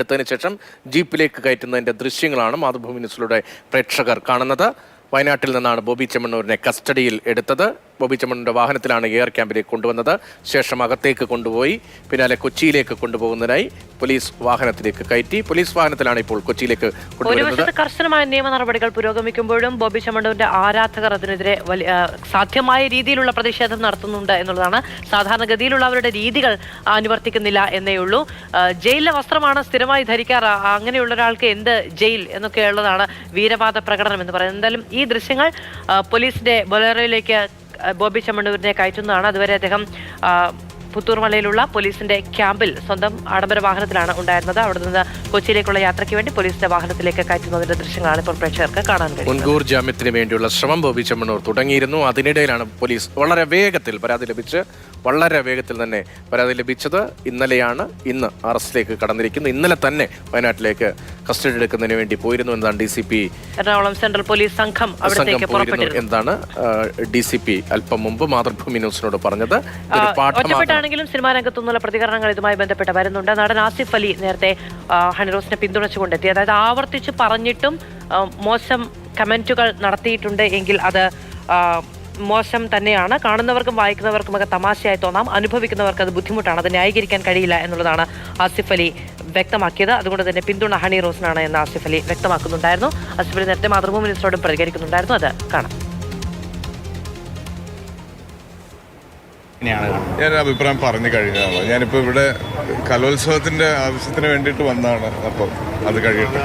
എടുത്തതിന് ശേഷം ജീപ്പിലേക്ക് കയറ്റുന്നതിന്റെ ദൃശ്യങ്ങളാണ് മാതൃഭൂമി ന്യൂസിലൂടെ പ്രേക്ഷകർ കാണുന്നത്. വയനാട്ടിൽ നിന്നാണ് ബോബി ചെമ്മണ്ണൂരിനെ കസ്റ്റഡിയിൽ എടുത്തത്. ബോബി ചെമ്മണ്ണൂരിന്റെ വാഹനത്തിലാണ് എയർ ക്യാമ്പിലേക്ക് കൊണ്ടുവന്നത്. ശേഷം അകത്തേക്ക് കൊണ്ടുപോയി പിന്നാലെ കൊച്ചിയിലേക്ക് കൊണ്ടുപോകുന്നതിനായി പോലീസ് വാഹനത്തിലേക്ക് കയറ്റി. പോലീസ് വാഹനത്തിലാണ് ഇപ്പോൾ കൊച്ചിയിലേക്ക് കൊണ്ടുവരുന്നത്. കർശനമായ നിയമ നടപടികൾ പുരോഗമിക്കുമ്പോഴും ബോബി ചെമ്മണ്ണൂരിന്റെ ആരാധകർ അതിനെതിരെ സാധ്യമായ രീതിയിലുള്ള പ്രതിഷേധം നടത്തുന്നുണ്ട് എന്നുള്ളതാണ്. സാധാരണഗതിയിലുള്ള അവരുടെ രീതികൾ അനുവർത്തിക്കുന്നില്ല എന്നേ ഉള്ളൂ. ജയിലിലെ വസ്ത്രമാണ് സ്ഥിരമായി ധരിക്കാറ്. അങ്ങനെയുള്ള ഒരാൾക്ക് എന്ത് ജയിൽ എന്നൊക്കെയുള്ളതാണ് വീരവാദ പ്രകടനം എന്ന് പറയുന്നത്. എന്തായാലും ഈ ദൃശ്യങ്ങൾ പോലീസിന്റെ ബൊലേറോയിലേക്ക് ബോബി ചെമ്മണ്ണൂരിനെ കയറ്റുന്നതാണ്. അതുവരെ അദ്ദേഹം പുത്തൂർമലയിലുള്ള പോലീസിന്റെ ക്യാമ്പിൽ സ്വന്തം ആഡംബര വാഹനത്തിലാണ് ഉണ്ടായിരുന്നത്. അവിടെ നിന്ന് കൊച്ചിയിലേക്കുള്ള യാത്രയ്ക്ക് വേണ്ടി പോലീസിന്റെ വാഹനത്തിലേക്ക് കയറ്റുന്നതിന്റെ ദൃശ്യങ്ങളാണ് ഇപ്പോൾ പ്രേക്ഷകർക്ക് കാണാൻ കഴിയുന്നത്. മുൻകൂർ ജാമ്യത്തിന് വേണ്ടിയുള്ള ശ്രമം ബോബി ചെമ്മണ്ണൂർ തുടങ്ങിയിരുന്നു. അതിനിടയിലാണ് പോലീസ് വളരെ വേഗത്തിൽ തന്നെ പരാതി ലഭിച്ചത്. ഇന്നലെയാണ് ഇന്ന് അറസ്റ്റിലേക്ക് കടന്നിരിക്കുന്നത്. ഇന്നലെ തന്നെ വയനാട്ടിലേക്ക് കസ്റ്റഡി എടുക്കുന്നതിന് വേണ്ടി പോയിരുന്നു എന്നതാണ് DCP എറണാകുളം സെൻട്രൽ പോലീസ് സംഘം എന്താണ് DCP അല്പം മുമ്പ് മാതൃഭൂമി ന്യൂസിനോട് പറഞ്ഞത്. ഒറ്റപ്പെട്ടാണെങ്കിലും സിനിമാ രംഗത്തുനിന്നുള്ള പ്രതികരണങ്ങൾ ഇതുമായി ബന്ധപ്പെട്ട് വരുന്നുണ്ട്. നടൻ ആസിഫ് അലി നേരത്തെ ഹണിറോസിനെ പിന്തുണച്ചുകൊണ്ടെത്തി. അതായത് ആവർത്തിച്ച് പറഞ്ഞിട്ടും മോശം കമന്റുകൾ നടത്തിയിട്ടുണ്ട് എങ്കിൽ അത് മോശം തന്നെയാണ്. കാണുന്നവർക്കും വായിക്കുന്നവർക്കുമൊക്കെ തമാശയായി തോന്നാം. അനുഭവിക്കുന്നവർക്ക് അത് ബുദ്ധിമുട്ടാണ്. അത് ന്യായീകരിക്കാൻ കഴിയില്ല എന്നുള്ളതാണ് ആസിഫ് അലി വ്യക്തമാക്കിയത്. അതുകൊണ്ട് തന്നെ പിന്തുണ ഹണി റോസിനാണ് എന്ന് ആസിഫ് അലി വ്യക്തമാക്കുന്നുണ്ടായിരുന്നു. ആസിഫ് അലി നേരത്തെ മാതൃഭൂമി ന്യൂസിനോടും പ്രതികരിക്കുന്നുണ്ടായിരുന്നു. അത് കാണാം. ഞാൻ അഭിപ്രായം പറഞ്ഞു കഴിഞ്ഞതാണ്. ഞാനിപ്പോൾ ഇവിടെ കലോത്സവത്തിന്റെ ആവശ്യത്തിന് വേണ്ടിയിട്ട് വന്നതാണ്. അപ്പം അത് കഴിയട്ടെ.